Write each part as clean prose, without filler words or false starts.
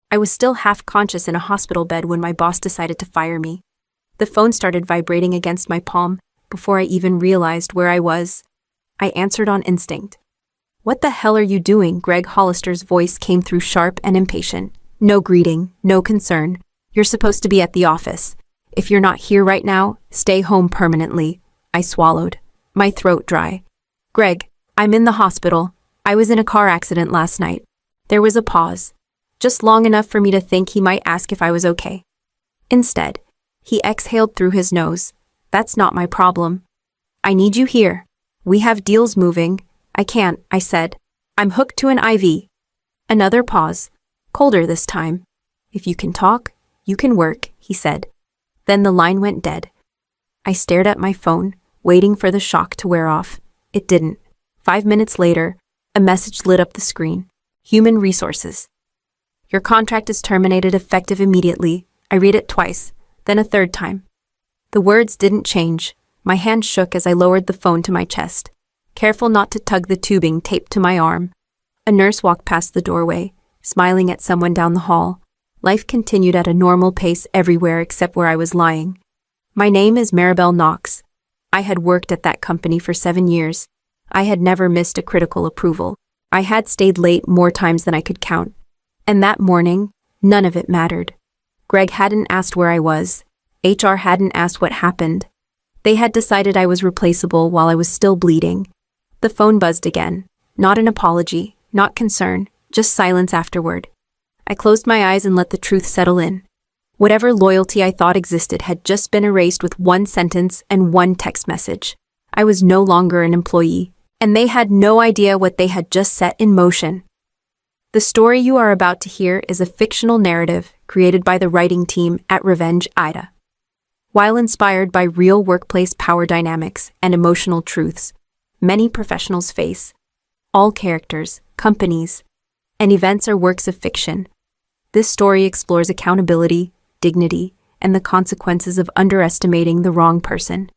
I was still half conscious in a hospital bed when my boss decided to fire me. The phone started vibrating against my palm before I even realized where I was. I answered on instinct. "What the hell are you doing?" Greg Hollister's voice came through sharp and impatient. "No greeting, no concern. You're supposed to be at the office. If you're not here right now, stay home permanently." I swallowed, my throat dry. "Greg, I'm in the hospital. I was in a car accident last night." There was a pause, just long enough for me to think he might ask if I was okay. Instead, he exhaled through his nose. "That's not my problem. I need you here. We have deals moving." "I can't," I said. "I'm hooked to an IV." Another pause, colder this time. "If you can talk, you can work," he said. Then the line went dead. I stared at my phone, waiting for the shock to wear off. It didn't. 5 minutes later, a message lit up the screen. Human Resources. "Your contract is terminated effective immediately." I read it twice, then a third time. The words didn't change. My hand shook as I lowered the phone to my chest, careful not to tug the tubing taped to my arm. A nurse walked past the doorway, smiling at someone down the hall. Life continued at a normal pace everywhere except where I was lying. "My name is Maribel Knox. I had worked at that company for 7 years. I had never missed a critical approval. I had stayed late more times than I could count. And that morning, none of it mattered. Greg hadn't asked where I was. HR hadn't asked what happened. They had decided I was replaceable while I was still bleeding. The phone buzzed again. Not an apology, not concern, just silence afterward. I closed my eyes and let the truth settle in. Whatever loyalty I thought existed had just been erased with one sentence and one text message. I was no longer an employee, and they had no idea what they had just set in motion. The story you are about to hear is a fictional narrative created by the writing team at Revenge AITA. While inspired by real workplace power dynamics and emotional truths many professionals face, all characters, companies, and events are works of fiction. This story explores accountability, dignity, and the consequences of underestimating the wrong person.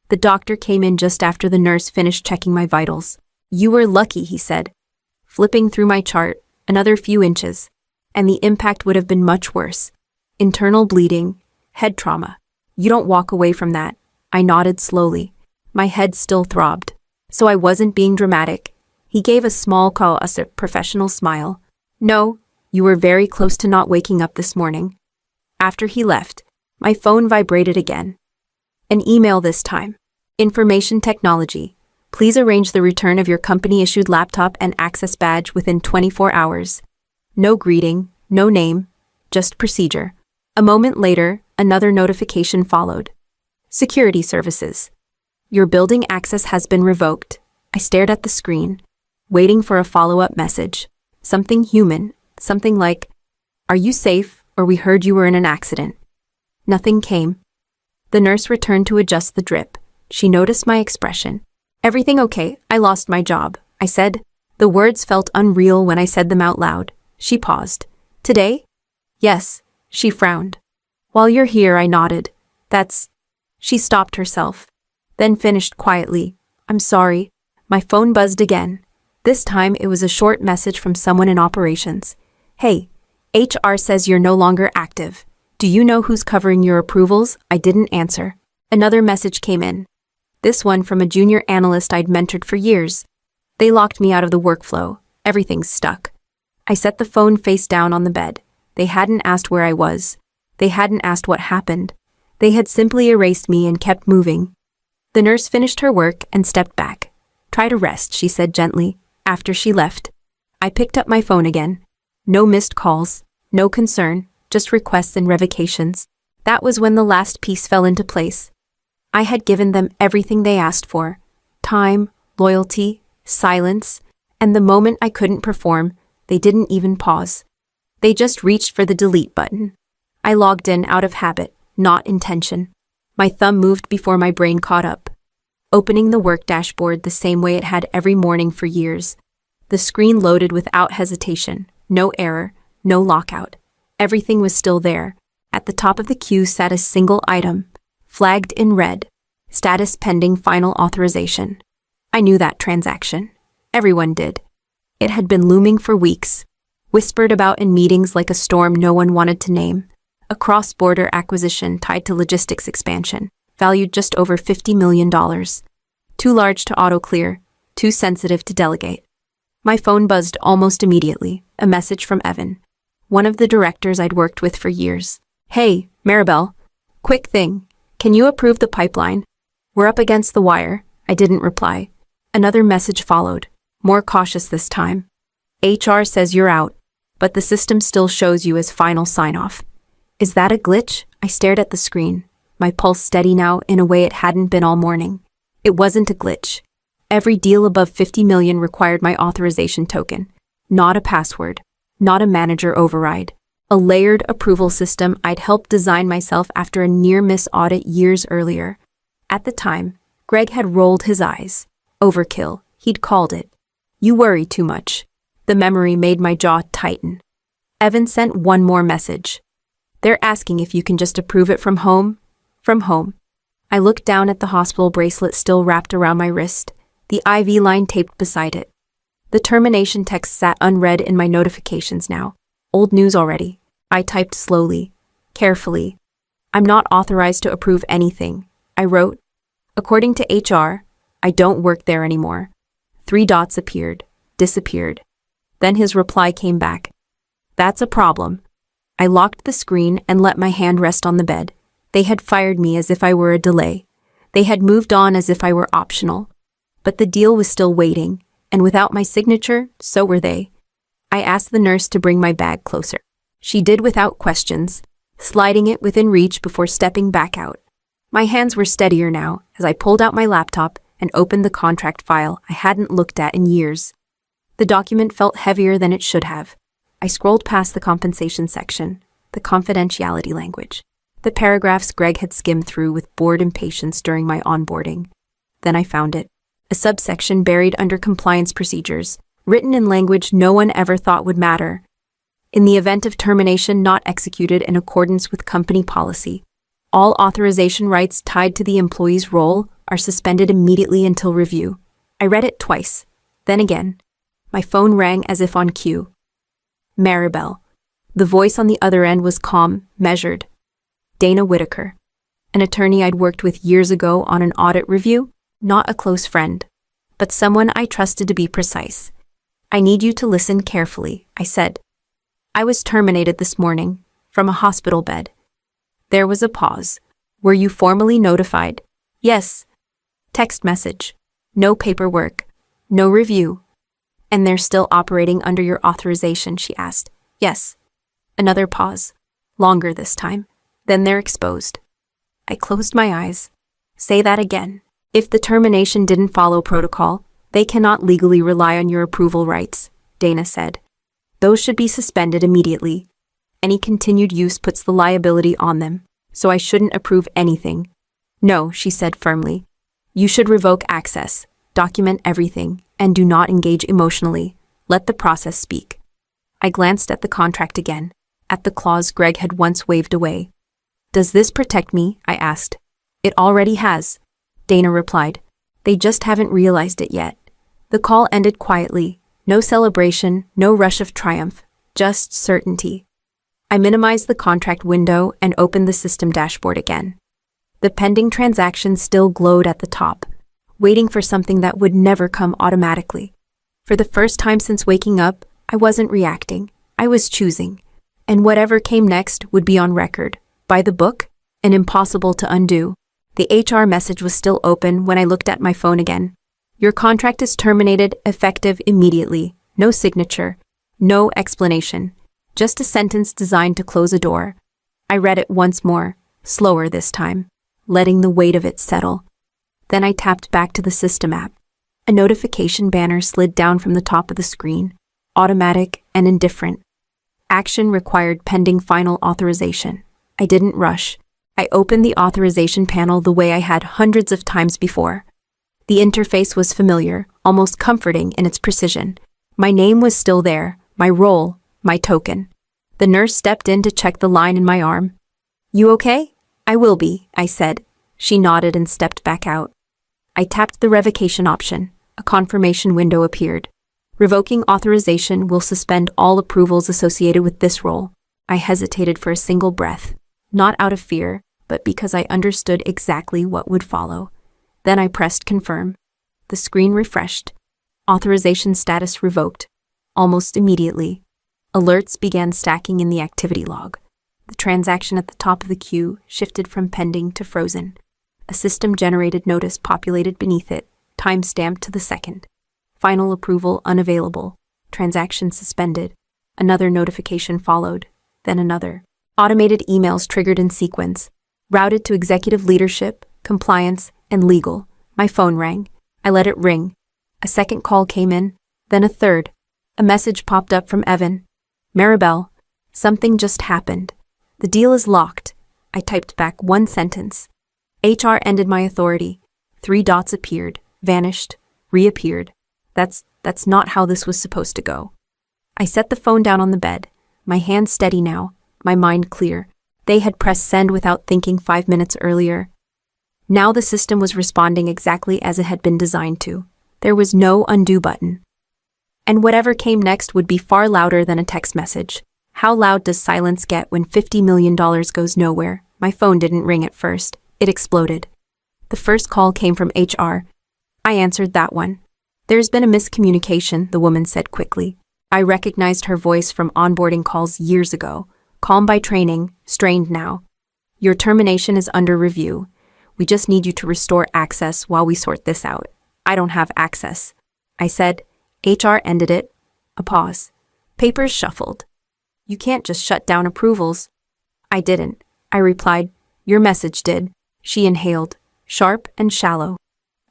The doctor came in just after the nurse finished checking my vitals. "You were lucky," he said, flipping through my chart, another few inches, and the impact would have been much worse. Internal bleeding, head trauma. "You don't walk away from that." I nodded slowly. My head still throbbed, so I wasn't being dramatic. He gave a small professional smile. "No, you were very close to not waking up this morning." After he left, my phone vibrated again. An email this time. "Information technology. Please arrange the return of your company-issued laptop and access badge within 24 hours. No greeting, no name, just procedure." A moment later, another notification followed. "Security services. Your building access has been revoked." I stared at the screen, waiting for a follow-up message. Something human, something like, "Are you safe, or we heard you were in an accident?" Nothing came. The nurse returned to adjust the drip. She noticed my expression. "Everything okay? I lost my job," I said. The words felt unreal when I said them out loud. She paused. "Today?" "Yes," she frowned. "While you're here," I nodded. "That's..." She stopped herself, then finished quietly. "I'm sorry." My phone buzzed again. This time it was a short message from someone in operations. "Hey, HR says you're no longer active. Do you know who's covering your approvals?" I didn't answer. Another message came in. This one from a junior analyst I'd mentored for years. "They locked me out of the workflow. Everything's stuck." I set the phone face down on the bed. They hadn't asked where I was. They hadn't asked what happened. They had simply erased me and kept moving. The nurse finished her work and stepped back. "Try to rest," she said gently, after she left. I picked up my phone again. No missed calls, no concern, just requests and revocations. That was when the last piece fell into place. I had given them everything they asked for: time, loyalty, silence, and the moment I couldn't perform, they didn't even pause. They just reached for the delete button. I logged in out of habit, not intention. My thumb moved before my brain caught up, opening the work dashboard the same way it had every morning for years. The screen loaded without hesitation, no error, no lockout. Everything was still there. At the top of the queue sat a single item, flagged in red, status pending final authorization. I knew that transaction. Everyone did. It had been looming for weeks. whispered about in meetings like a storm no one wanted to name. A cross-border acquisition tied to logistics expansion, valued just over $50 million. Too large to auto-clear, too sensitive to delegate. My phone buzzed almost immediately, a message from Evan, one of the directors I'd worked with for years. "Hey, Maribel. Quick thing. Can you approve the pipeline? We're up against the wire." I didn't reply. Another message followed, more cautious this time. "HR says you're out, but the system still shows you as final sign-off." Is that a glitch? I stared at the screen, my pulse steady now in a way it hadn't been all morning. It wasn't a glitch. Every deal above 50 million required my authorization token. Not a password. Not a manager override. A layered approval system I'd helped design myself after a near-miss audit years earlier. At the time, Greg had rolled his eyes. Overkill, he'd called it. "You worry too much." The memory made my jaw tighten. Evan sent one more message. "They're asking if you can just approve it from home." From home. I looked down at the hospital bracelet still wrapped around my wrist, the IV line taped beside it. The termination text sat unread in my notifications now. Old news already. I typed slowly, carefully. "I'm not authorized to approve anything," I wrote. "According to HR, I don't work there anymore." 3 dots appeared, disappeared. Then his reply came back. "That's a problem." I locked the screen and let my hand rest on the bed. They had fired me as if I were a delay. They had moved on as if I were optional. But the deal was still waiting, and without my signature, so were they. I asked the nurse to bring my bag closer. She did without questions, sliding it within reach before stepping back out. My hands were steadier now as I pulled out my laptop and opened the contract file I hadn't looked at in years. The document felt heavier than it should have. I scrolled past the compensation section, the confidentiality language, the paragraphs Greg had skimmed through with bored impatience during my onboarding. Then I found it, a subsection buried under compliance procedures, written in language no one ever thought would matter. In the event of termination not executed in accordance with company policy, all authorization rights tied to the employee's role are suspended immediately until review. I read it twice, then again. My phone rang as if on cue. Maribel. The voice on the other end was calm, measured. Dana Whitaker, an attorney I'd worked with years ago on an audit review, not a close friend, but someone I trusted to be precise. "I need you to listen carefully," I said. "I was terminated this morning, from a hospital bed." There was a pause. "Were you formally notified?" "Yes." Text message. "No paperwork. No review." "And they're still operating under your authorization?" she asked. "Yes." Another pause. Longer this time. "Then they're exposed." I closed my eyes. "Say that again." "If the termination didn't follow protocol, they cannot legally rely on your approval rights," Dana said. "Those should be suspended immediately. Any continued use puts the liability on them, so I shouldn't approve anything." "No," she said firmly. "You should revoke access, document everything, and do not engage emotionally. Let the process speak." I glanced at the contract again, at the clause Greg had once waved away. "Does this protect me?" I asked. "It already has," Dana replied. "They just haven't realized it yet." The call ended quietly. No celebration, no rush of triumph, just certainty. I minimized the contract window and opened the system dashboard again. The pending transaction still glowed at the top, waiting for something that would never come automatically. For the first time since waking up, I wasn't reacting. I was choosing. And whatever came next would be on record, by the book, and impossible to undo. The HR message was still open when I looked at my phone again. "Your contract is terminated, effective immediately. No signature. No explanation. Just a sentence designed to close a door." I read it once more, slower this time, letting the weight of it settle. Then I tapped back to the system app. A notification banner slid down from the top of the screen, automatic and indifferent. Action required pending final authorization. I didn't rush. I opened the authorization panel the way I had hundreds of times before. The interface was familiar, almost comforting in its precision. My name was still there, my role, my token. The nurse stepped in to check the line in my arm. "You okay?" "I will be," I said. She nodded and stepped back out. I tapped the revocation option. A confirmation window appeared. Revoking authorization will suspend all approvals associated with this role. I hesitated for a single breath, not out of fear, but because I understood exactly what would follow. Then I pressed confirm. The screen refreshed. Authorization status revoked. Almost immediately, alerts began stacking in the activity log. The transaction at the top of the queue shifted from pending to frozen. A system-generated notice populated beneath it, time-stamped to the second. Final approval unavailable. Transaction suspended. Another notification followed, then another. Automated emails triggered in sequence, routed to executive leadership, compliance, and legal. My phone rang. I let it ring. A second call came in, then a third. A message popped up from Evan. Maribel, something just happened. The deal is locked. I typed back one sentence. HR ended my authority. 3 dots appeared, vanished, reappeared. That's not how this was supposed to go. I set the phone down on the bed, my hand steady now, my mind clear. They had pressed send without thinking 5 minutes earlier. Now the system was responding exactly as it had been designed to. There was no undo button. And whatever came next would be far louder than a text message. How loud does silence get when $50 million goes nowhere? My phone didn't ring at first. It exploded. The first call came from HR. I answered that one. There's been a miscommunication, the woman said quickly. I recognized her voice from onboarding calls years ago. Calm by training, strained now. Your termination is under review. We just need you to restore access while we sort this out. I don't have access. I said. HR ended it. A pause. Papers shuffled. You can't just shut down approvals. I didn't. I replied. Your message did. She inhaled, sharp and shallow.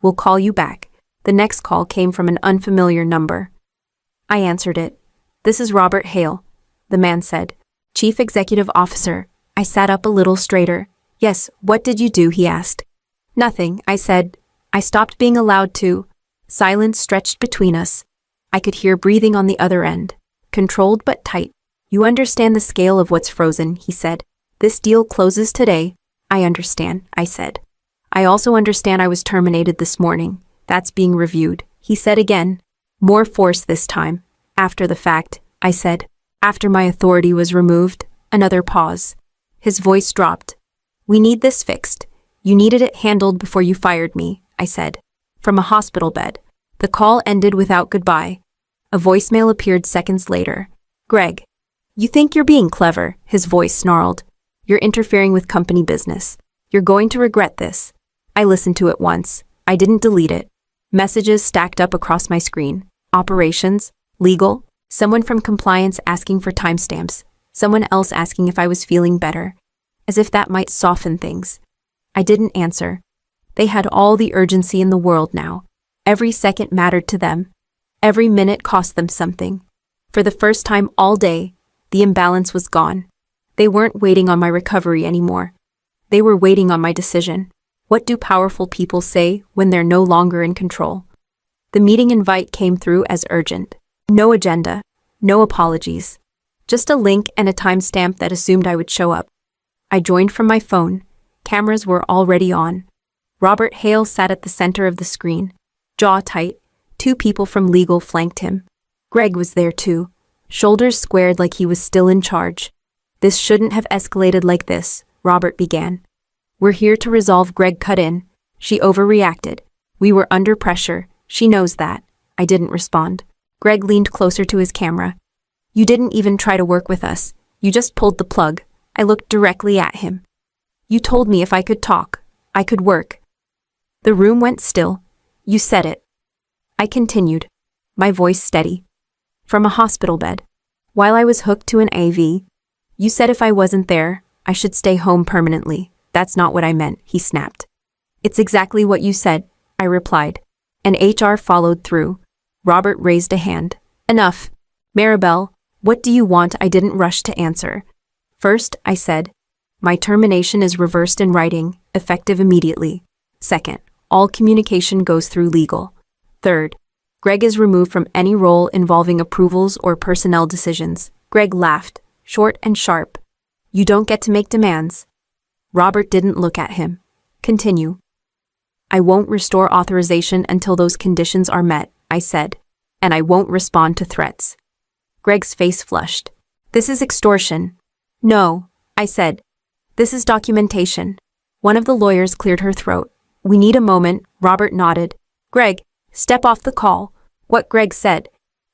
We'll call you back. The next call came from an unfamiliar number. I answered it. This is Robert Hale, the man said. Chief Executive Officer. I sat up a little straighter. Yes, what did you do? He asked. Nothing, I said. I stopped being allowed to. Silence stretched between us. I could hear breathing on the other end. Controlled but tight. You understand the scale of what's frozen, he said. This deal closes today. I understand, I said. I also understand I was terminated this morning. That's being reviewed, he said again. More force this time. After the fact, I said. After my authority was removed. Another pause. His voice dropped. We need this fixed. You needed it handled before you fired me, I said. From a hospital bed. The call ended without goodbye. A voicemail appeared seconds later. Greg. You think you're being clever, his voice snarled. You're interfering with company business. You're going to regret this. I listened to it once. I didn't delete it. Messages stacked up across my screen. Operations, legal, someone from compliance asking for timestamps, someone else asking if I was feeling better, as if that might soften things. I didn't answer. They had all the urgency in the world now. Every second mattered to them. Every minute cost them something. For the first time all day, the imbalance was gone. They weren't waiting on my recovery anymore. They were waiting on my decision. What do powerful people say when they're no longer in control? The meeting invite came through as urgent. No agenda, no apologies. Just a link and a timestamp that assumed I would show up. I joined from my phone. Cameras were already on. Robert Hale sat at the center of the screen. Jaw tight. 2 people from legal flanked him. Greg was there too. Shoulders squared like he was still in charge. This shouldn't have escalated like this, Robert began. We're here to resolve. Greg cut in. She overreacted. We were under pressure. She knows that. I didn't respond. Greg leaned closer to his camera. You didn't even try to work with us. You just pulled the plug. I looked directly at him. You told me if I could talk, I could work. The room went still. You said it. I continued, my voice steady. From a hospital bed. While I was hooked to an AV, you said if I wasn't there, I should stay home permanently. That's not what I meant, he snapped. It's exactly what you said, I replied. And HR followed through. Robert raised a hand. Enough. Maribel, what do you want? I didn't rush to answer. First, I said, my termination is reversed in writing, effective immediately. Second, all communication goes through legal. Third, Greg is removed from any role involving approvals or personnel decisions. Greg laughed, short and sharp. You don't get to make demands. Robert didn't look at him. Continue. I won't restore authorization until those conditions are met, I said. and I won't respond to threats. Greg's face flushed. This is extortion. No, I said. This is documentation. One of the lawyers cleared her throat. We need a moment, Robert nodded. Greg, step off the call. What Greg said.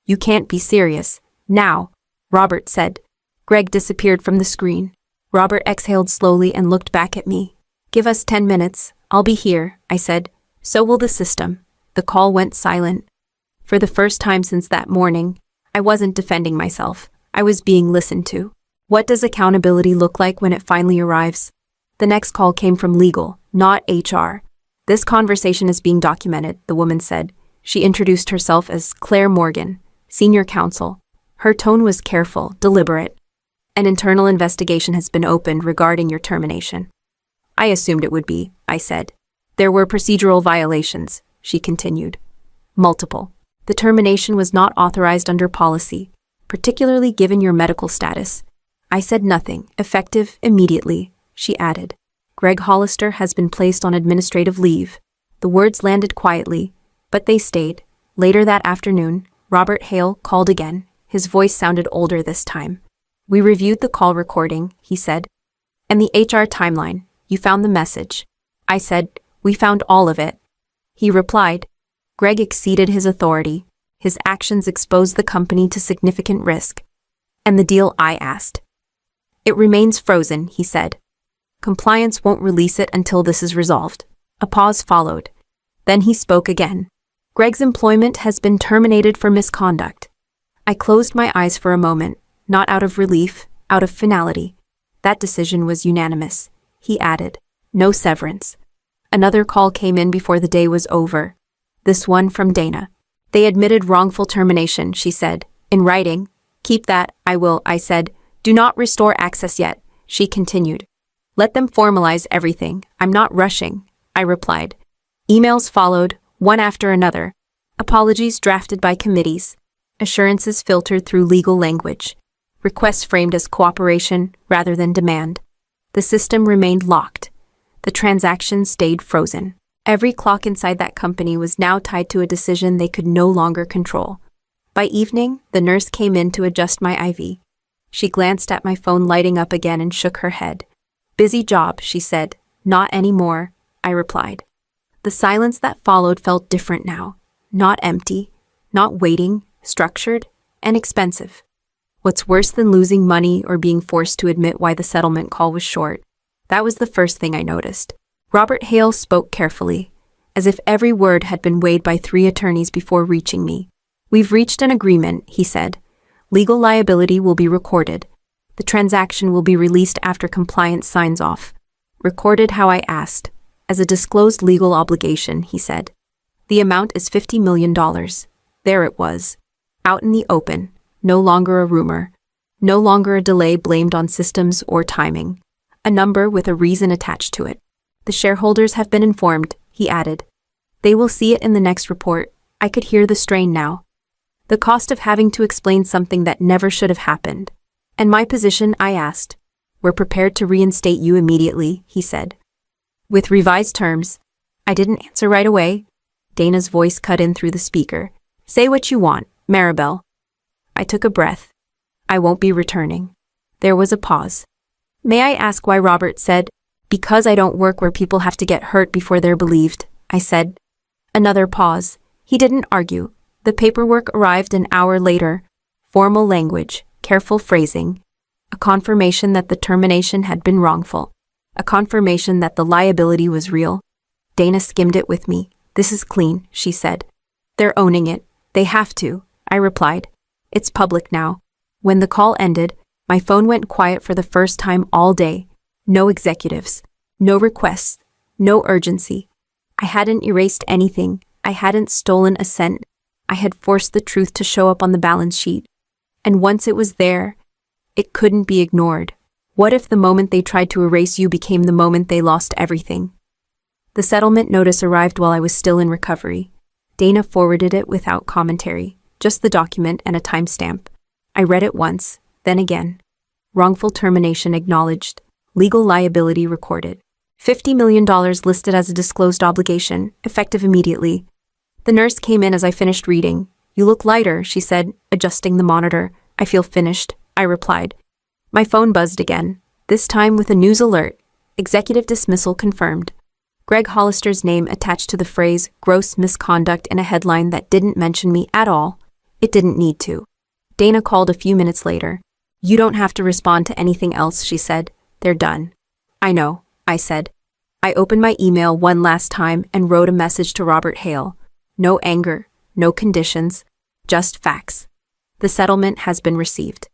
You can't be serious. Now, Robert said. Greg disappeared from the screen. Robert exhaled slowly and looked back at me. Give us 10 minutes. I'll be here, I said. So will the system. The call went silent. For the first time since that morning, I wasn't defending myself. I was being listened to. What does accountability look like when it finally arrives? The next call came from legal, not HR. This conversation is being documented, the woman said. She introduced herself as Claire Morgan, senior counsel. Her tone was careful, deliberate. An internal investigation has been opened regarding your termination. I assumed it would be, I said. There were procedural violations, she continued. Multiple. The termination was not authorized under policy, particularly given your medical status. I said nothing, effective immediately, she added. Greg Hollister has been placed on administrative leave. The words landed quietly, but they stayed. Later that afternoon, Robert Hale called again. His voice sounded older this time. We reviewed the call recording, he said. And the HR timeline. You found the message. I said, we found all of it. He replied. Greg exceeded his authority. His actions exposed the company to significant risk. And the deal, I asked. It remains frozen, he said. Compliance won't release it until this is resolved. A pause followed. Then he spoke again. Greg's employment has been terminated for misconduct. I closed my eyes for a moment, not out of relief, out of finality. That decision was unanimous, he added. No severance. Another call came in before the day was over. This one from Dana. They admitted wrongful termination, she said. In writing. Keep that, I will, I said. Do not restore access yet, she continued. Let them formalize everything. I'm not rushing, I replied. Emails followed, one after another. Apologies drafted by committees. Assurances filtered through legal language. Requests framed as cooperation rather than demand. The system remained locked. The transaction stayed frozen. Every clock inside that company was now tied to a decision they could no longer control. By evening, the nurse came in to adjust my IV. She glanced at my phone lighting up again and shook her head. Busy job, she said. Not anymore, I replied. The silence that followed felt different now. Not empty, not waiting, structured, and expensive. What's worse than losing money or being forced to admit why the settlement call was short? That was the first thing I noticed. Robert Hale spoke carefully, as if every word had been weighed by 3 attorneys before reaching me. We've reached an agreement, he said. Legal liability will be recorded. The transaction will be released after compliance signs off. Recorded how I asked. As a disclosed legal obligation, he said. The amount is $50 million. There it was. Out in the open. No longer a rumor. No longer a delay blamed on systems or timing. A number with a reason attached to it. The shareholders have been informed, he added. They will see it in the next report. I could hear the strain now. The cost of having to explain something that never should have happened. And my position, I asked. We're prepared to reinstate you immediately, he said. With revised terms. I didn't answer right away. Dana's voice cut in through the speaker. Say what you want, Maribel. I took a breath. I won't be returning. There was a pause. May I ask why Robert said, because I don't work where people have to get hurt before they're believed, I said. Another pause. He didn't argue. The paperwork arrived an hour later. Formal language, careful phrasing. A confirmation that the termination had been wrongful. A confirmation that the liability was real. Dana skimmed it with me. This is clean, she said. They're owning it. They have to, I replied. It's public now. When the call ended, my phone went quiet for the first time all day. No executives. No requests. No urgency. I hadn't erased anything. I hadn't stolen a cent. I had forced the truth to show up on the balance sheet. And once it was there, it couldn't be ignored. What if the moment they tried to erase you became the moment they lost everything? The settlement notice arrived while I was still in recovery. Dana forwarded it without commentary, just the document and a timestamp. I read it once, then again. Wrongful termination acknowledged. Legal liability recorded. $50 million listed as a disclosed obligation, effective immediately. The nurse came in as I finished reading. You look lighter, she said, adjusting the monitor. I feel finished, I replied. My phone buzzed again, this time with a news alert. Executive dismissal confirmed. Greg Hollister's name attached to the phrase gross misconduct in a headline that didn't mention me at all. It didn't need to. Dana called a few minutes later. You don't have to respond to anything else, she said. They're done. I know, I said. I opened my email one last time and wrote a message to Robert Hale. No anger, no conditions, just facts. The settlement has been received.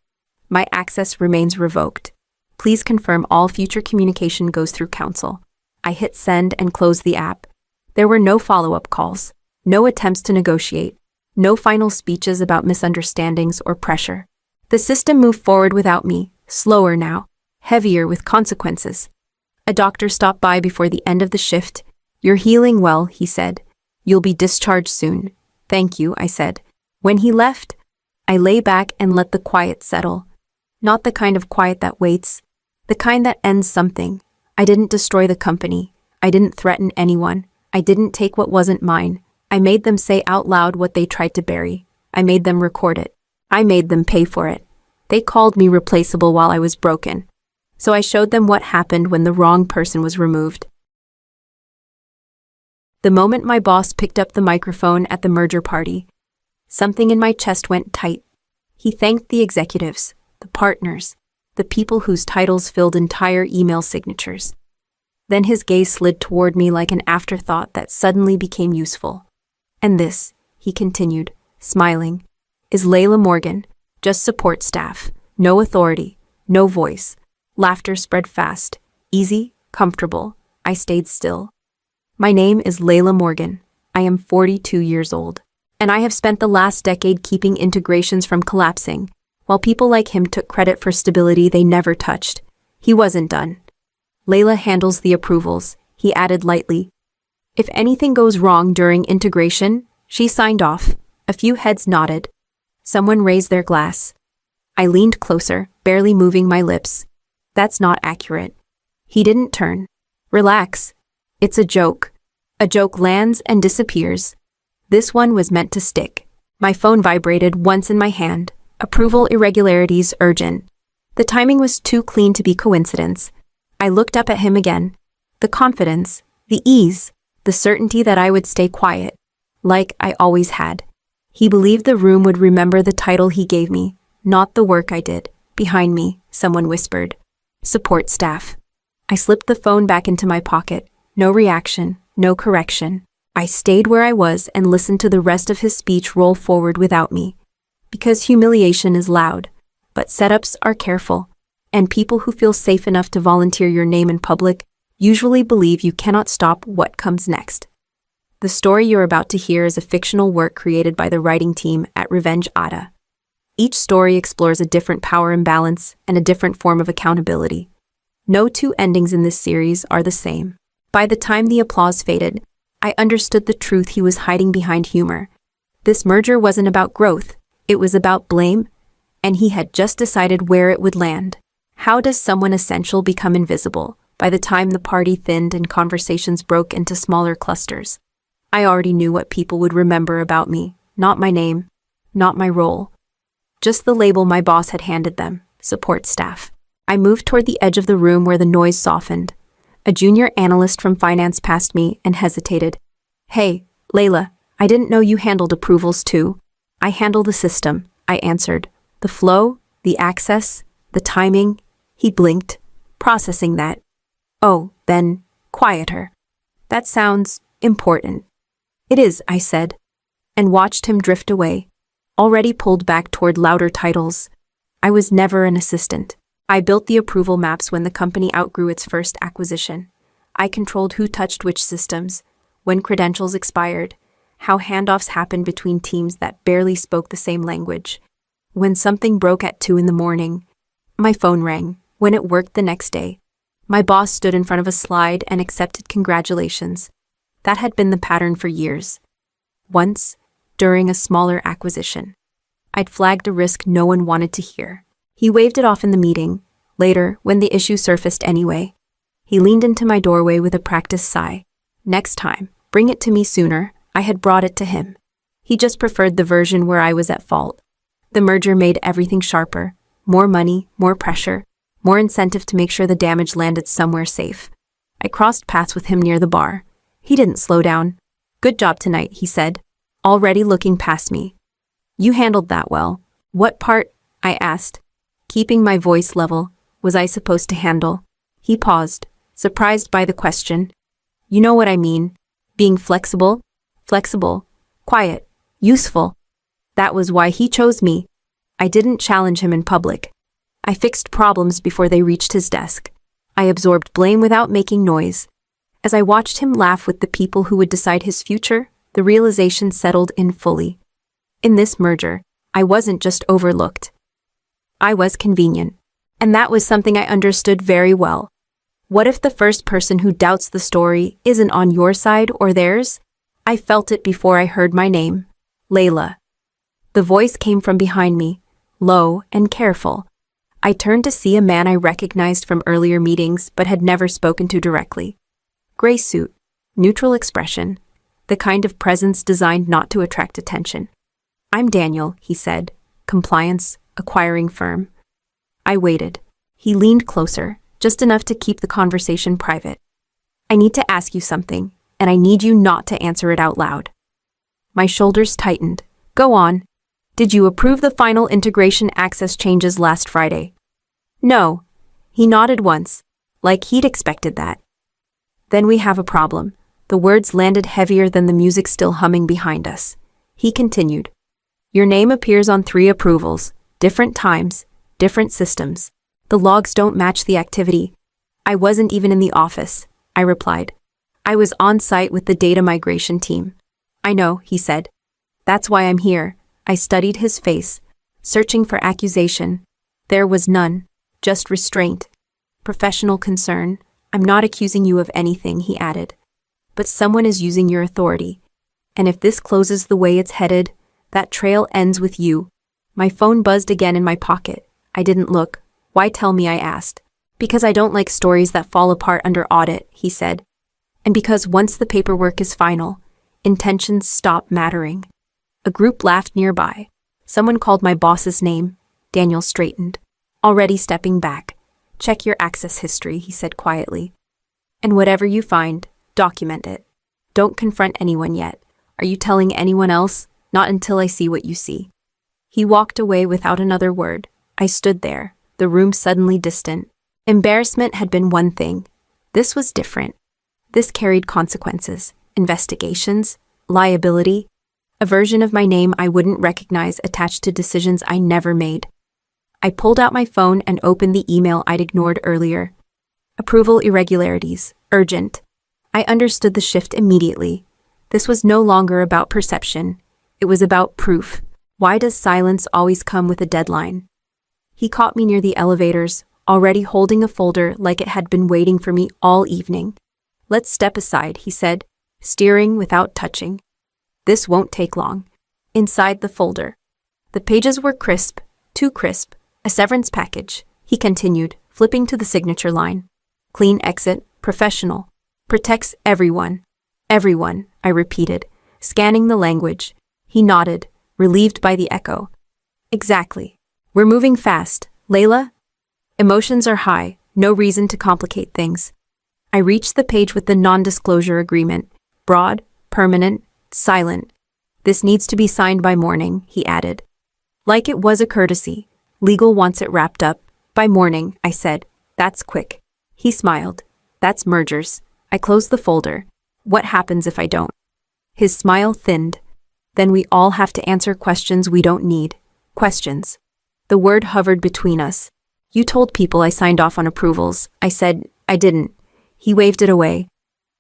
My access remains revoked. Please confirm all future communication goes through counsel. I hit send and closed the app. There were no follow-up calls, no attempts to negotiate, no final speeches about misunderstandings or pressure. The system moved forward without me, slower now, heavier with consequences. A doctor stopped by before the end of the shift. You're healing well, he said. You'll be discharged soon. Thank you, I said. When he left, I lay back and let the quiet settle. Not the kind of quiet that waits, the kind that ends something. I didn't destroy the company. I didn't threaten anyone. I didn't take what wasn't mine. I made them say out loud what they tried to bury. I made them record it. I made them pay for it. They called me replaceable while I was broken. So I showed them what happened when the wrong person was removed. The moment my boss picked up the microphone at the merger party, something in my chest went tight. He thanked the executives, the partners, the people whose titles filled entire email signatures. Then his gaze slid toward me like an afterthought that suddenly became useful. And this, he continued, smiling, is Layla Morgan, just support staff, no authority, no voice. Laughter spread fast, easy, comfortable. I stayed still. My name is Layla Morgan. I am 42 years old, and I have spent the last decade keeping integrations from collapsing, while people like him took credit for stability they never touched. He wasn't done. Layla handles the approvals, he added lightly. If anything goes wrong during integration, she signed off. A few heads nodded. Someone raised their glass. I leaned closer, barely moving my lips. That's not accurate. He didn't turn. Relax. It's a joke. A joke lands and disappears. This one was meant to stick. My phone vibrated once in my hand. Approval irregularities urgent. The timing was too clean to be coincidence. I looked up at him again. The confidence, the ease, the certainty that I would stay quiet, like I always had. He believed the room would remember the title he gave me, not the work I did. Behind me, someone whispered. Support staff. I slipped the phone back into my pocket. No reaction, no correction. I stayed where I was and listened to the rest of his speech roll forward without me. Because humiliation is loud, but setups are careful, and people who feel safe enough to volunteer your name in public usually believe you cannot stop what comes next. The story you're about to hear is a fictional work created by the writing team at Revenge AITA. Each story explores a different power imbalance and a different form of accountability. No two endings in this series are the same. By the time the applause faded, I understood the truth he was hiding behind humor. This merger wasn't about growth, it was about blame, and he had just decided where it would land. How does someone essential become invisible? By the time the party thinned and conversations broke into smaller clusters, I already knew what people would remember about me, not my name, not my role. Just the label my boss had handed them, support staff. I moved toward the edge of the room where the noise softened. A junior analyst from finance passed me and hesitated. Hey, Layla, I didn't know you handled approvals too. I handle the system, I answered. The flow, the access, the timing. He blinked, processing that. Oh, then, quieter. That sounds important. It is, I said, and watched him drift away, already pulled back toward louder titles. I was never an assistant. I built the approval maps when the company outgrew its first acquisition. I controlled who touched which systems, when credentials expired, how handoffs happened between teams that barely spoke the same language. When something broke at 2 a.m, my phone rang. When it worked the next day, my boss stood in front of a slide and accepted congratulations. That had been the pattern for years. Once, during a smaller acquisition, I'd flagged a risk no one wanted to hear. He waved it off in the meeting. Later, when the issue surfaced anyway, he leaned into my doorway with a practiced sigh. Next time, bring it to me sooner. I had brought it to him. He just preferred the version where I was at fault. The merger made everything sharper. More money, more pressure, more incentive to make sure the damage landed somewhere safe. I crossed paths with him near the bar. He didn't slow down. "Good job tonight," he said, already looking past me. "You handled that well." "What part?" I asked. Keeping my voice level, was I supposed to handle? He paused, surprised by the question. "You know what I mean. Being flexible, quiet, useful." That was why he chose me. I didn't challenge him in public. I fixed problems before they reached his desk. I absorbed blame without making noise. As I watched him laugh with the people who would decide his future, the realization settled in fully. In this merger, I wasn't just overlooked. I was convenient. And that was something I understood very well. What if the first person who doubts the story isn't on your side or theirs? I felt it before I heard my name. Layla. The voice came from behind me, low and careful. I turned to see a man I recognized from earlier meetings but had never spoken to directly. Gray suit, neutral expression, the kind of presence designed not to attract attention. "I'm Daniel," he said, compliance, acquiring firm. I waited. He leaned closer, just enough to keep the conversation private. "I need to ask you something, and I need you not to answer it out loud." My shoulders tightened. "Go on. Did you approve the final integration access changes last Friday?" "No." He nodded once, like he'd expected that. "Then we have a problem." The words landed heavier than the music still humming behind us. He continued. "Your name appears on 3 approvals, different times, different systems. The logs don't match the activity." "I wasn't even in the office," I replied. "I was on site with the data migration team." "I know," he said. "That's why I'm here." I studied his face, searching for accusation. There was none, just restraint. "Professional concern. I'm not accusing you of anything," he added. "But someone is using your authority. And if this closes the way it's headed, that trail ends with you." My phone buzzed again in my pocket. I didn't look. "Why tell me?" I asked. "Because I don't like stories that fall apart under audit," he said. "And because once the paperwork is final, intentions stop mattering." A group laughed nearby. Someone called my boss's name. Daniel straightened, already stepping back. "Check your access history," he said quietly. "And whatever you find, document it. Don't confront anyone yet. Are you telling anyone else? Not until I see what you see." He walked away without another word. I stood there, the room suddenly distant. Embarrassment had been one thing. This was different. This carried consequences, investigations, liability, a version of my name I wouldn't recognize attached to decisions I never made. I pulled out my phone and opened the email I'd ignored earlier. "Approval irregularities, urgent." I understood the shift immediately. This was no longer about perception. It was about proof. Why does silence always come with a deadline? He caught me near the elevators, already holding a folder like it had been waiting for me all evening. "Let's step aside," he said, steering without touching. "This won't take long." Inside the folder. The pages were crisp, too crisp, a severance package, he continued, flipping to the signature line. "Clean exit, professional. Protects everyone." "Everyone," I repeated, scanning the language. He nodded, relieved by the echo. "Exactly. We're moving fast, Layla." Emotions are high, no reason to complicate things. I reached the page with the non-disclosure agreement. Broad, permanent, silent. "This needs to be signed by morning," he added. Like it was a courtesy. "Legal wants it wrapped up by morning," I said. "That's quick." He smiled. "That's mergers." I closed the folder. "What happens if I don't?" His smile thinned. "Then we all have to answer questions we don't need." Questions. The word hovered between us. "You told people I signed off on approvals." I said, "I didn't." He waved it away.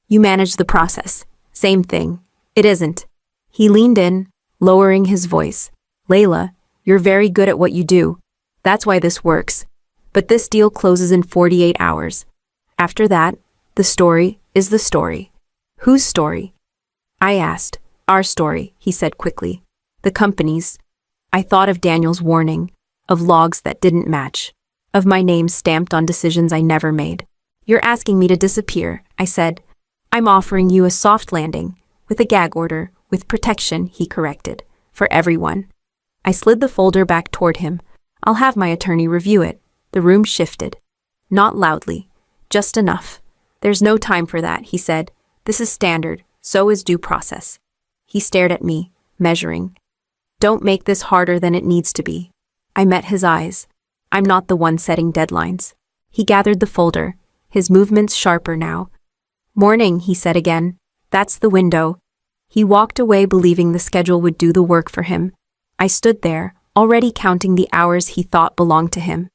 "You managed the process." Same thing. "It isn't." He leaned in, lowering his voice. "Layla, you're very good at what you do. That's why this works. But this deal closes in 48 hours. After that, the story is the story." "Whose story?" I asked. "Our story," he said quickly. "The company's." I thought of Daniel's warning, of logs that didn't match, of my name stamped on decisions I never made. "You're asking me to disappear," I said. "I'm offering you a soft landing, with a gag order, With protection, he corrected. For everyone. I slid the folder back toward him. I'll have my attorney review it. The room shifted. Not loudly. Just enough. There's no time for that, he said. This is standard. So is due process. He stared at me, measuring. Don't make this harder than it needs to be. I met his eyes. I'm not the one setting deadlines. He gathered the folder, his movements sharper now. Morning, he said again. That's the window. He walked away believing the schedule would do the work for him. I stood there, already counting the hours he thought belonged to him.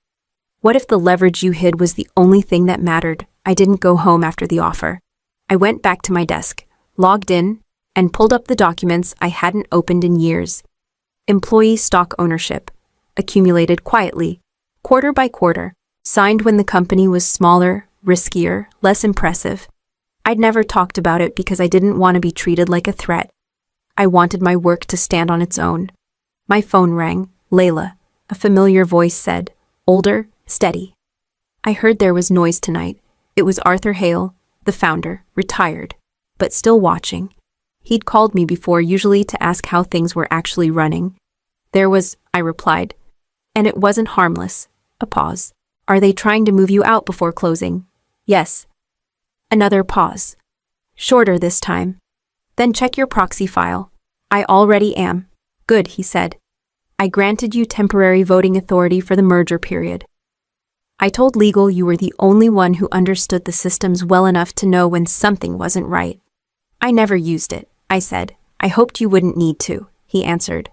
What if the leverage you hid was the only thing that mattered? I didn't go home after the offer. I went back to my desk, logged in, and pulled up the documents I hadn't opened in years. Employee stock ownership, accumulated quietly, quarter by quarter, signed when the company was smaller, riskier, less impressive. I'd never talked about it because I didn't want to be treated like a threat. I wanted my work to stand on its own. My phone rang. Layla, a familiar voice said, older, steady. I heard there was noise tonight. It was Arthur Hale, the founder, retired, but still watching. He'd called me before, usually to ask how things were actually running. There was, I replied, and it wasn't harmless. A pause. Are they trying to move you out before closing? Yes. Another pause. Shorter this time. Then check your proxy file. I already am. Good, he said. I granted you temporary voting authority for the merger period. I told legal you were the only one who understood the systems well enough to know when something wasn't right. I never used it, I said. I hoped you wouldn't need to, he answered.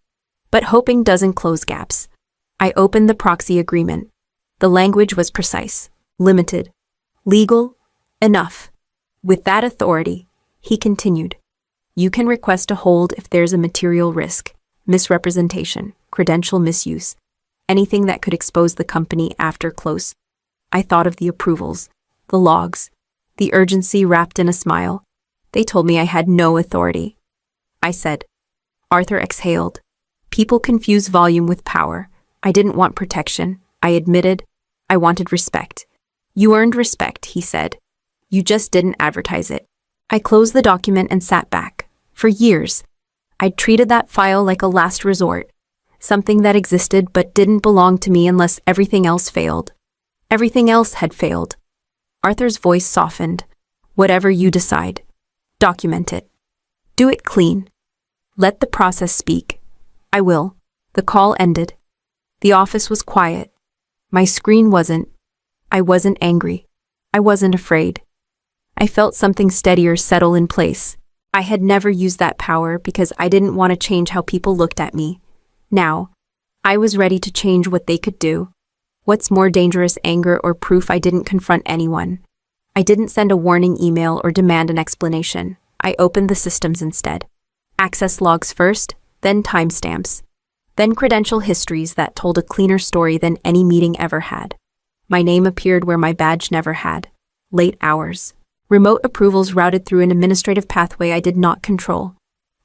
But hoping doesn't close gaps. I opened the proxy agreement. The language was precise, limited, legal, enough. With that authority, he continued, you can request a hold if there's a material risk, misrepresentation, credential misuse, anything that could expose the company after close. I thought of the approvals, the logs, the urgency wrapped in a smile. They told me I had no authority. I said. Arthur exhaled. People confuse volume with power. I didn't want protection. I admitted. I wanted respect. You earned respect, he said. You just didn't advertise it. I closed the document and sat back. For years, I'd treated that file like a last resort, something that existed but didn't belong to me unless everything else failed. Everything else had failed. Arthur's voice softened. Whatever you decide, document it. Do it clean. Let the process speak. I will. The call ended. The office was quiet. My screen wasn't. I wasn't angry. I wasn't afraid. I felt something steadier settle in place. I had never used that power because I didn't want to change how people looked at me. Now, I was ready to change what they could do. What's more dangerous, anger or proof I didn't confront anyone? I didn't send a warning email or demand an explanation. I opened the systems instead. Access logs first, then timestamps. Then credential histories that told a cleaner story than any meeting ever had. My name appeared where my badge never had. Late hours. Remote approvals routed through an administrative pathway I did not control.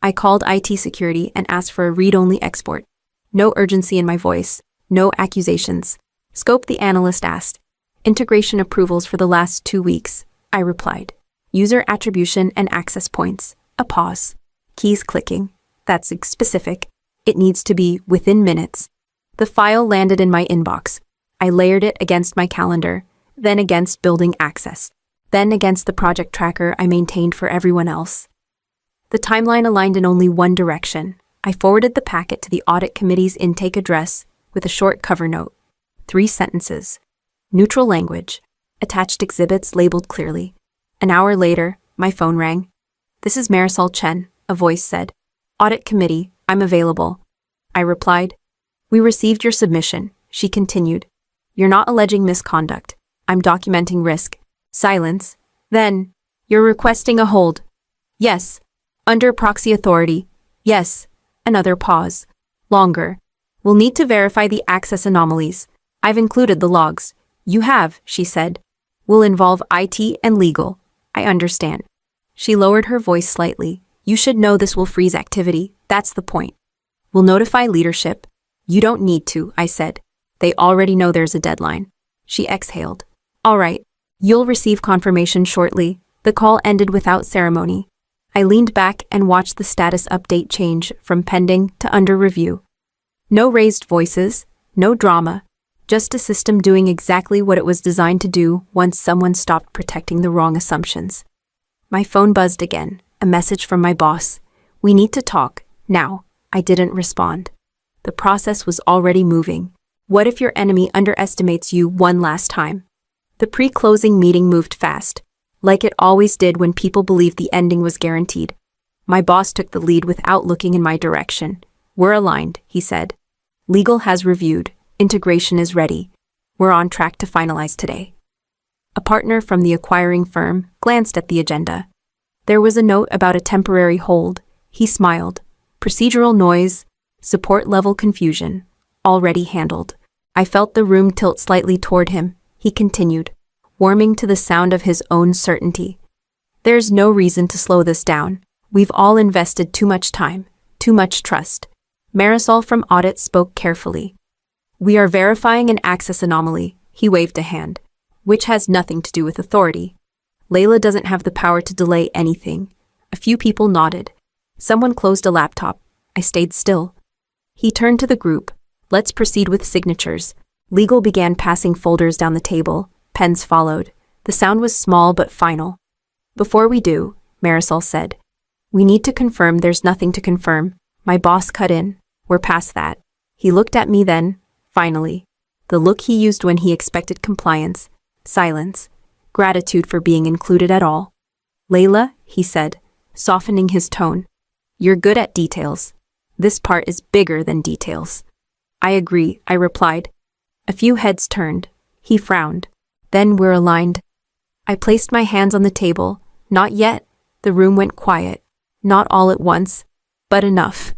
I called IT security and asked for a read-only export. No urgency in my voice. No accusations. Scope, the analyst asked. Integration approvals for the last 2 weeks, I replied. User attribution and access points. A pause. Keys clicking. That's specific. It needs to be within minutes. The file landed in my inbox. I layered it against my calendar, then against building access, then against the project tracker I maintained for everyone else. The timeline aligned in only one direction. I forwarded the packet to the audit committee's intake address with a short cover note. 3 sentences. Neutral language. Attached exhibits labeled clearly. An hour later, my phone rang. This is Marisol Chen, a voice said. Audit committee, I'm available. I replied. We received your submission, she continued. You're not alleging misconduct. I'm documenting risk. Silence. Then, you're requesting a hold. Yes. Under proxy authority. Yes. Another pause. Longer. We'll need to verify the access anomalies. I've included the logs. You have, she said. Will involve IT and legal. I understand. She lowered her voice slightly. You should know this will freeze activity. That's the point. We'll notify leadership. You don't need to, I said. They already know there's a deadline. She exhaled. All right. You'll receive confirmation shortly. The call ended without ceremony. I leaned back and watched the status update change from pending to under review. No raised voices, no drama, just a system doing exactly what it was designed to do once someone stopped protecting the wrong assumptions. My phone buzzed again, a message from my boss. "We need to talk, now." I didn't respond. The process was already moving. What if your enemy underestimates you one last time? The pre-closing meeting moved fast, like it always did when people believed the ending was guaranteed. My boss took the lead without looking in my direction. "We're aligned," he said. "Legal has reviewed. Integration is ready. We're on track to finalize today." A partner from the acquiring firm glanced at the agenda. There was a note about a temporary hold. He smiled. "Procedural noise, support level confusion, already handled." I felt the room tilt slightly toward him. He continued, warming to the sound of his own certainty. "There's no reason to slow this down. We've all invested too much time, too much trust." Marisol from Audit spoke carefully. "We are verifying an access anomaly," he waved a hand, "which has nothing to do with authority. Layla doesn't have the power to delay anything." A few people nodded. Someone closed a laptop. I stayed still. He turned to the group. "Let's proceed with signatures." Legal began passing folders down the table. Pens followed. The sound was small but final. "Before we do," Marisol said, "we need to confirm there's nothing to confirm." My boss cut in. "We're past that." He looked at me then, finally. The look he used when he expected compliance, silence, gratitude for being included at all. "Layla," he said, softening his tone, "you're good at details. This part is bigger than details." "I agree," I replied. A few heads turned. He frowned. "Then we're aligned." I placed my hands on the table. "Not yet." The room went quiet. Not all at once, but enough.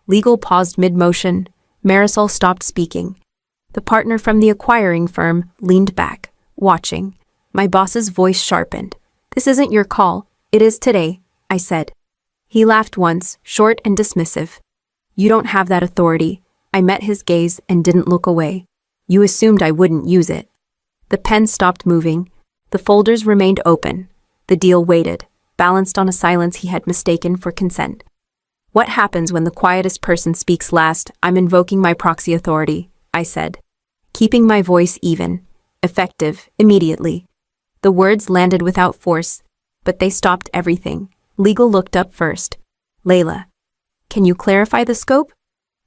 Legal paused mid-motion. Marisol stopped speaking. The partner from the acquiring firm leaned back, watching. My boss's voice sharpened. "This isn't your call. It is today," I said. He laughed once, short and dismissive. "You don't have that authority." I met his gaze and didn't look away. "You assumed I wouldn't use it." The pen stopped moving. The folders remained open. The deal waited, balanced on a silence he had mistaken for consent. "What happens when the quietest person speaks last? I'm invoking my proxy authority," I said, keeping my voice even, effective, immediately. The words landed without force, but they stopped everything. Legal looked up first. "Layla, can you clarify the scope?"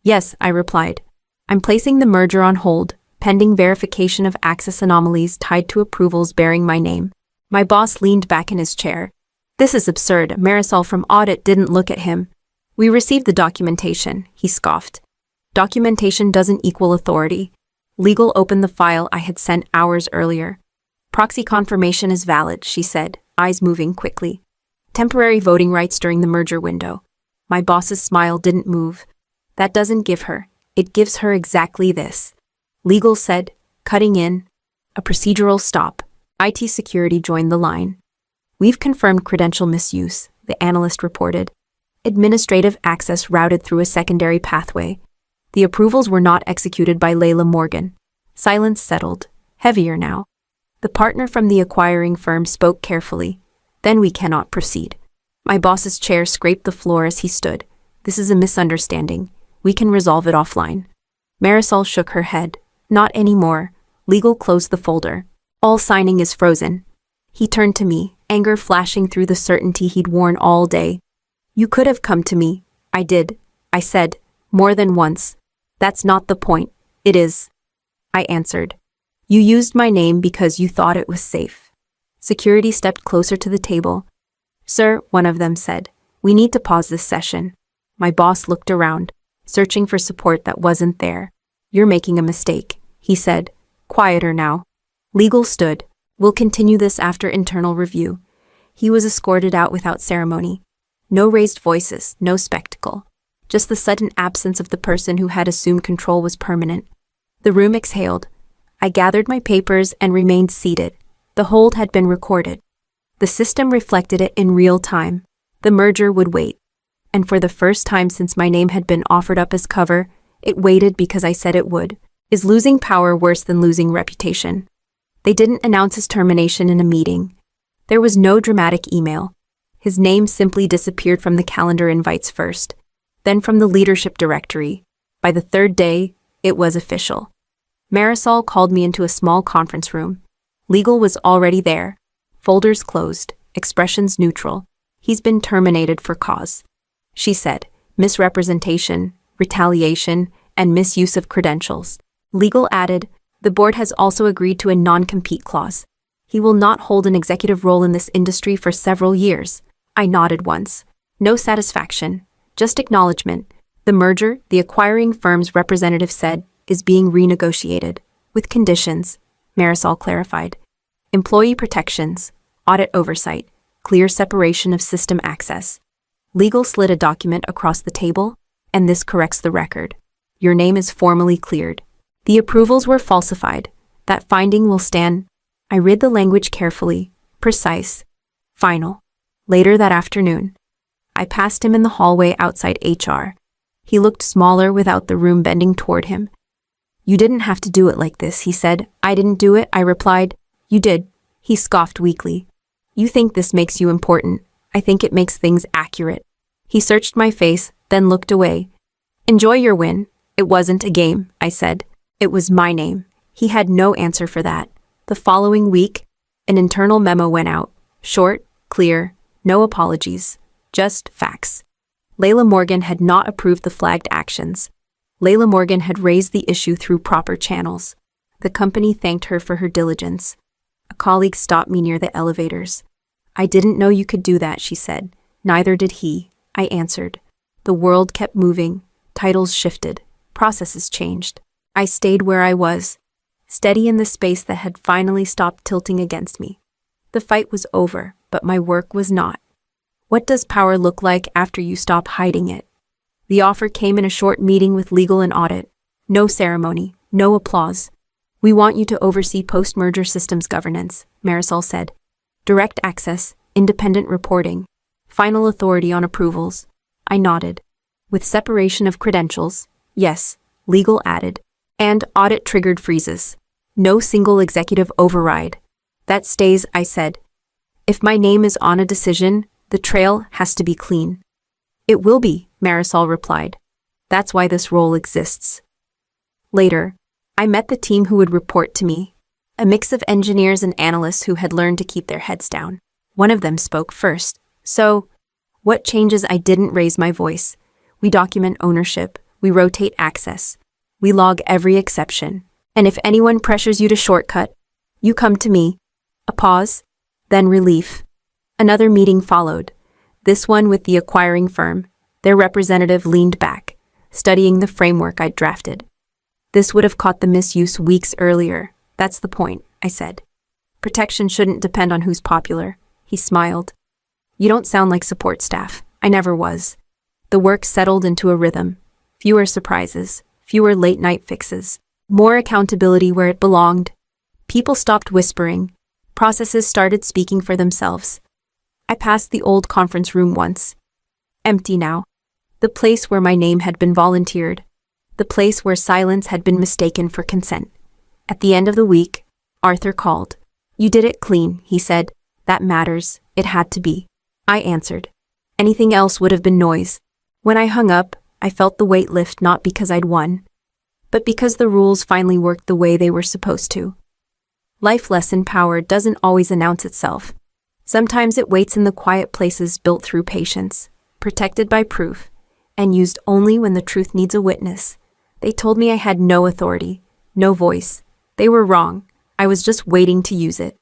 "Yes," I replied. "I'm placing the merger on hold, pending verification of access anomalies tied to approvals bearing my name." My boss leaned back in his chair. "This is absurd." Marisol from Audit didn't look at him. "We received the documentation," he scoffed. "Documentation doesn't equal authority." Legal opened the file I had sent hours earlier. "Proxy confirmation is valid," she said, eyes moving quickly. "Temporary voting rights during the merger window." My boss's smile didn't move. "That doesn't give her. It gives her exactly this." Legal said, cutting in. A procedural stop. IT security joined the line. "We've confirmed credential misuse," the analyst reported. "Administrative access routed through a secondary pathway. The approvals were not executed by Layla Morgan." Silence settled, heavier now. The partner from the acquiring firm spoke carefully. "Then we cannot proceed." My boss's chair scraped the floor as he stood. "This is a misunderstanding. We can resolve it offline." Marisol shook her head. "Not anymore." Legal closed the folder. "All signing is frozen." He turned to me, anger flashing through the certainty he'd worn all day. "You could have come to me." "I did," I said, "more than once." "That's not the point." "It is," I answered. "You used my name because you thought it was safe." Security stepped closer to the table. "Sir," one of them said, "we need to pause this session." My boss looked around, searching for support that wasn't there. "You're making a mistake," he said, quieter now. Legal stood. "We'll continue this after internal review." He was escorted out without ceremony. No raised voices, no spectacle. Just the sudden absence of the person who had assumed control was permanent. The room exhaled. I gathered my papers and remained seated. The hold had been recorded. The system reflected it in real time. The merger would wait. And for the first time since my name had been offered up as cover, it waited because I said it would. Is losing power worse than losing reputation? They didn't announce his termination in a meeting. There was no dramatic email. His name simply disappeared from the calendar invites first, then from the leadership directory. By the third day, it was official. Marisol called me into a small conference room. Legal was already there. Folders closed, expressions neutral. He's been terminated for cause. She said, misrepresentation, retaliation, and misuse of credentials. Legal added, the board has also agreed to a non-compete clause. He will not hold an executive role in this industry for several years. I nodded once. No satisfaction, just acknowledgement. The merger, the acquiring firm's representative said, is being renegotiated. With conditions, Marisol clarified. Employee protections, audit oversight, clear separation of system access. Legal slid a document across the table, and this corrects the record. Your name is formally cleared. The approvals were falsified. That finding will stand. I read the language carefully, precise, final. Later that afternoon, I passed him in the hallway outside HR. He looked smaller without the room bending toward him. You didn't have to do it like this, he said. I didn't do it, I replied. You did. He scoffed weakly. You think this makes you important. I think it makes things accurate. He searched my face, then looked away. Enjoy your win. It wasn't a game, I said. It was my name. He had no answer for that. The following week, an internal memo went out. Short, clear, no apologies, just facts. Layla Morgan had not approved the flagged actions. Layla Morgan had raised the issue through proper channels. The company thanked her for her diligence. A colleague stopped me near the elevators. I didn't know you could do that, she said. Neither did he, I answered. The world kept moving. Titles shifted. Processes changed. I stayed where I was, steady in the space that had finally stopped tilting against me. The fight was over, but my work was not. What does power look like after you stop hiding it? The offer came in a short meeting with legal and audit. No ceremony, no applause. We want you to oversee post-merger systems governance, Marisol said. Direct access, independent reporting, final authority on approvals. I nodded. With separation of credentials, yes, legal added. And audit-triggered freezes. No single executive override. That stays, I said. If my name is on a decision, the trail has to be clean. It will be, Marisol replied. That's why this role exists. Later, I met the team who would report to me. A mix of engineers and analysts who had learned to keep their heads down. One of them spoke first. So, what changes? I didn't raise my voice. We document ownership. We rotate access. We log every exception. And if anyone pressures you to shortcut, you come to me. A pause, then relief. Another meeting followed. This one with the acquiring firm. Their representative leaned back, studying the framework I'd drafted. This would have caught the misuse weeks earlier. That's the point, I said. Protection shouldn't depend on who's popular. He smiled. You don't sound like support staff. I never was. The work settled into a rhythm. Fewer surprises, fewer late-night fixes, more accountability where it belonged. People stopped whispering. Processes started speaking for themselves. I passed the old conference room once. Empty now. The place where my name had been volunteered. The place where silence had been mistaken for consent. At the end of the week, Arthur called. You did it clean, he said. That matters. It had to be. I answered. Anything else would have been noise. When I hung up, I felt the weight lift not because I'd won, but because the rules finally worked the way they were supposed to. Life lesson power doesn't always announce itself. Sometimes it waits in the quiet places built through patience, protected by proof, and used only when the truth needs a witness. They told me I had no authority, no voice. They were wrong. I was just waiting to use it.